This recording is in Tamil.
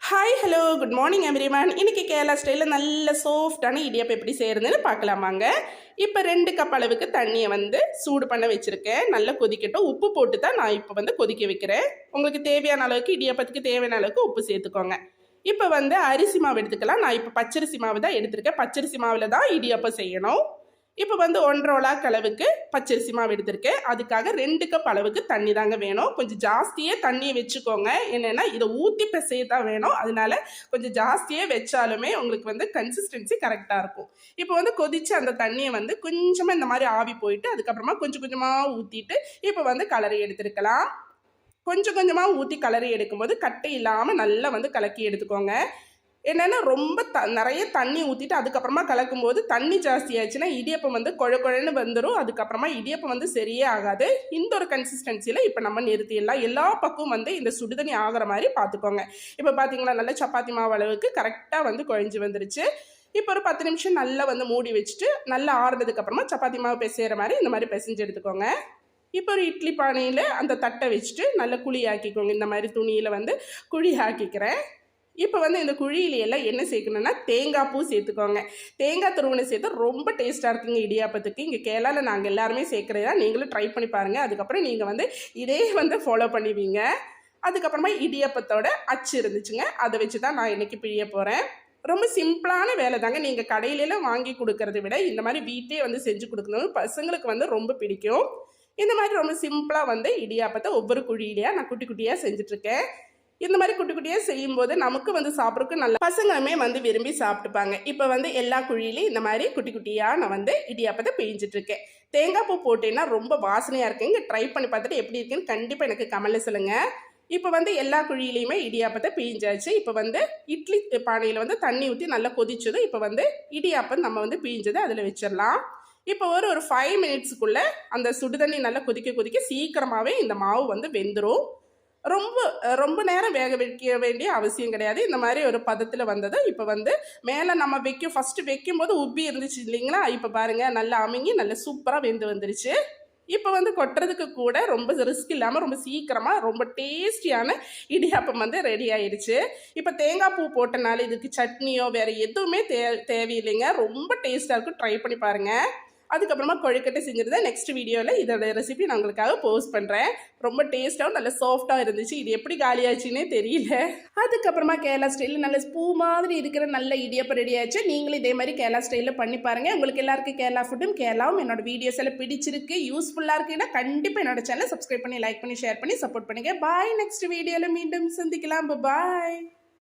Hi hello good morning everyone. இன்றைக்கி கேரளா ஸ்டைலில் நல்ல சாஃப்டான இடியாப்பம் எப்படி செய்கிறதுன்னு பார்க்கலாமாங்க. இப்போ 2 கப் அளவுக்கு தண்ணியை சூடு பண்ண வச்சுருக்கேன். நல்லா கொதிக்கட்டும். உப்பு போட்டு தான் நான் இப்போ கொதிக்க வைக்கிறேன். உங்களுக்கு தேவையான அளவுக்கு இடியாப்பத்துக்கு தேவையான அளவுக்கு உப்பு சேர்த்துக்கோங்க. இப்போ அரிசி மாவு எடுத்துக்கலாம். நான் இப்போ பச்சரிசி மாவு தான் எடுத்திருக்கேன். பச்சரிசி மாவில் தான் இடியாப்பம் செய்யணும். இப்போ 1.5 உலாக்கு அளவுக்கு பச்சரிசி மாவு எடுத்திருக்கேன். அதுக்காக 2 கப் அளவுக்கு தண்ணி தாங்க வேணும். கொஞ்சம் ஜாஸ்தியே தண்ணியை வச்சுக்கோங்க. என்னென்னா இதை ஊற்றி பிசைய தான் வேணும். அதனால கொஞ்சம் ஜாஸ்தியே வச்சாலுமே உங்களுக்கு கன்சிஸ்டன்சி கரெக்டாக இருக்கும். இப்போ கொதிச்சு அந்த தண்ணியை கொஞ்சமாக இந்த மாதிரி ஆவி போயிட்டு அதுக்கப்புறமா கொஞ்சம் கொஞ்சமாக ஊற்றிட்டு இப்போ கலரி எடுத்துருக்கலாம். கொஞ்சம் கொஞ்சமாக ஊற்றி கலரி எடுக்கும்போது கட்டை இல்லாமல் நல்லா கலக்கி எடுத்துக்கோங்க. என்னென்னா ரொம்ப நிறைய தண்ணி ஊற்றிட்டு அதுக்கப்புறமா கலக்கும்போது தண்ணி ஜாஸ்தி ஆச்சுன்னா இடியப்பம் குழ குழன்னு வந்துடும். அதுக்கப்புறமா இடியப்பம் சரியே ஆகாது. இந்த ஒரு கன்சிஸ்டன்சியில் இப்போ நம்ம நிறுத்திடலாம். எல்லா பக்கமும் இந்த சுடுதண்ணி ஆகிற மாதிரி பார்த்துக்கோங்க. இப்போ பார்த்தீங்கன்னா நல்லா சப்பாத்தி மாவு அளவுக்கு கரெக்டாக குழஞ்சி வந்துருச்சு. இப்போ ஒரு 10 நிமிஷம் நல்லா மூடி வச்சுட்டு நல்லா ஆறுனதுக்கப்புறமா சப்பாத்தி மாவு பிசைகிற மாதிரி இந்த மாதிரி பிசைஞ்சு எடுத்துக்கோங்க. இப்போ ஒரு இட்லி பானையில் அந்த தட்டை வச்சுட்டு நல்லா குழி ஆக்கிக்கோங்க. இந்த மாதிரி துணியில் குழி ஆக்கிக்கிறேன். இப்போ இந்த குழியிலையெல்லாம் என்ன சேர்க்கணுன்னா தேங்காய் பூ சேர்த்துக்கோங்க. தேங்காய் துருவனை சேர்த்து ரொம்ப டேஸ்ட்டாக இருக்குங்க இடியாப்பத்துக்கு. இங்கே கேரளாவில் நாங்கள் எல்லாருமே சேர்க்குறதா. நீங்களும் ட்ரை பண்ணி பாருங்கள். அதுக்கப்புறம் நீங்கள் இதே ஃபாலோ பண்ணுவீங்க. அதுக்கப்புறமா இடியாப்பத்தோட அச்சு இருந்துச்சுங்க. அதை வச்சு தான் நான் இன்றைக்கி பிழிய போகிறேன். ரொம்ப சிம்பிளான வேலை தாங்க. நீங்கள் கடையிலலாம் வாங்கி கொடுக்கறத விட இந்த மாதிரி வீட்டிலே செஞ்சு கொடுக்கணும். பசங்களுக்கு ரொம்ப பிடிக்கும். இந்த மாதிரி ரொம்ப சிம்பிளாக இடியாப்பத்தை ஒவ்வொரு குழியிலையாக நான் குட்டி குட்டியாக செஞ்சுட்ருக்கேன். இந்த மாதிரி குட்டி குட்டியாக செய்யும்போது நமக்கு சாப்பிட்றதுக்கு நல்ல பசங்களுமே விரும்பி சாப்பிட்டுப்பாங்க. இப்போ எல்லா குழியிலையும் இந்த மாதிரி குட்டி குட்டியாக நான் இடியாப்பத்தை பிழிஞ்சிட்ருக்கேன். தேங்காய் பூ போட்டேன்னா ரொம்ப வாசனையாக இருக்குங்க. ட்ரை பண்ணி பார்த்துட்டு எப்படி இருக்குன்னு கண்டிப்பாக எனக்கு கமெண்ட்டில் சொல்லுங்கள். இப்போ எல்லா குழியிலையுமே இடியாப்பத்தை பிழிஞ்சாச்சு. இப்போ இட்லி பானையில் தண்ணி ஊற்றி நல்லா கொதிச்சதும் இப்போ இடியாப்பம் நம்ம பிழிஞ்சதை அதில் வச்சிடலாம். இப்போ ஒரு 5 மினிட்ஸுக்குள்ளே அந்த சுடுதண்ணி நல்லா கொதிக்க சீக்கிரமாகவே இந்த மாவு வெந்துடும். ரொம்ப நேரம் வேக வைக்க வேண்டிய அவசியம் கிடையாது. இந்த மாதிரி ஒரு பதத்தில் வந்தது. இப்போ மேலே நம்ம ஃபஸ்ட்டு வைக்கும்போது உப்பி இருந்துச்சு இல்லைங்களா? இப்போ பாருங்கள் நல்லா அமுங்கி நல்லா சூப்பராக வெந்து வந்துருச்சு. இப்போ கொட்டுறதுக்கு கூட ரொம்ப ரிஸ்க் இல்லாமல் ரொம்ப சீக்கிரமாக ரொம்ப டேஸ்டியான இடியாப்பம் ரெடி ஆயிடுச்சு. இப்போ தேங்காய் பூ போட்டனால இதுக்கு சட்னியோ வேறு எதுவுமே தேவையில்லைங்க. ரொம்ப டேஸ்ட்டாக இருக்கும். ட்ரை பண்ணி பாருங்கள். அதுக்கப்புறமா கொழுக்கட்டை செஞ்சுருந்தா நெக்ஸ்ட் வீடியோவில் இதோட ரெசிபி நான் உங்களுக்காக போஸ்ட் பண்ணுறேன். ரொம்ப டேஸ்ட்டாகவும் நல்ல சாஃப்டாக இருந்துச்சு. இது எப்படி காலியாச்சுன்னே தெரியல. அதுக்கப்புறமா கேரளா ஸ்டைலில் நல்ல பூ மாதிரி இருக்கிற நல்ல இடியாப்பம் ரெடி ஆச்சு. நீங்களும் இதே மாதிரி கேரளா ஸ்டைலில் பண்ணி பாருங்கள். உங்களுக்கு எல்லாருக்கும் கேரளா ஃபுட்டும் கேரளாவும் என்னோட வீடியோஸ் எல்லாம் பிடிச்சிருக்கு, யூஸ்ஃபுல்லாக இருக்குன்னா கண்டிப்பாக என்னோட சேனலை சப்ஸ்கிரைப் பண்ணி லைக் பண்ணி ஷேர் பண்ணி சப்போர்ட் பண்ணுங்கள். பாய். நெக்ஸ்ட் வீடியோவில் மீண்டும் சந்திக்கலாம். பாய்.